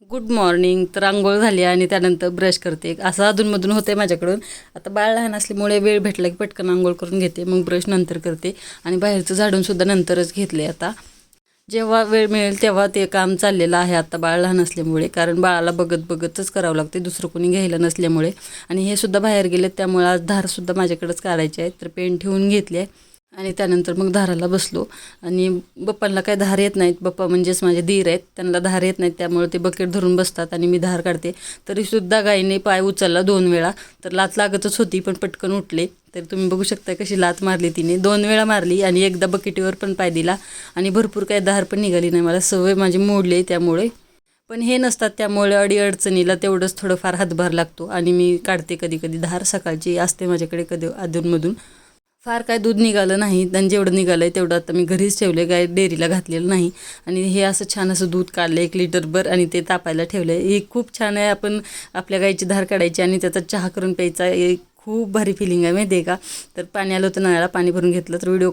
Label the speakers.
Speaker 1: Good morning. तर अंघोळ झाली आणि त्यानंतर ब्रश करते. असं अधूनमधून होते माझ्याकडून. आता बाळ लहान असल्यामुळे वेळ भेटला की पटकन अंघोळ करून घेते, मग ब्रश नंतर करते आणि बाहेरचं झाडूनसुद्धा नंतरच घेतले. आता जेव्हा वेळ मिळेल तेव्हा ते काम चाललेलं आहे आता बाळ लहान असल्यामुळे, कारण बाळाला बघत बघतच करावं लागते, दुसरं कोणी घ्यायला नसल्यामुळे. आणि हे सुद्धा बाहेर गेले त्यामुळे आज धारसुद्धा माझ्याकडेच काढायची आहे, तर पेन ठेवून घेतली आहे आणि त्यानंतर मग धाराला बसलो. आणि बाप्पांना काही धार येत नाहीत, बाप्पा म्हणजेच माझे दीर आहेत, त्यांना धार येत नाहीत, त्यामुळे ते बकेट धरून बसतात आणि मी धार काढते. तरीसुद्धा गाईने पाय उचलला 2 वेळा, तर लात लागतच होती पण पटकन उठले. तर तुम्ही बघू शकता कशी लात मारली तिने, 2 वेळा मारली आणि एकदा बकेटीवर पण पाय दिला. आणि भरपूर काही धार पण निघाली नाही, मला सवय माझी मोडली त्यामुळे. पण हे नसतात त्यामुळे अडीअडचणीला तेवढंच थोडंफार हातभार लागतो आणि मी काढते कधी कधी धार. सकाळची असते माझ्याकडे कधी अधूनमधून. फार काय दूध निघालं नाही आणि जेवढं निघालं आहे तेवढं आता मी घरीच ठेवले, गाय डेअरीला घातलेलं नाही. आणि हे असं छान असं दूध काढलं 1 लिटरभर आणि ते तापायला ठेवलं आहे. हे खूप छान आहे, आपण आपल्या गाईची धार काढायची आणि त्याचा चहा करून प्यायचा. एक खूप भारी फिलिंग आहे माहिती आहे का. तर पाणी आलं होतं नळाला, पाणी भरून घेतलं. तर व्हिडिओ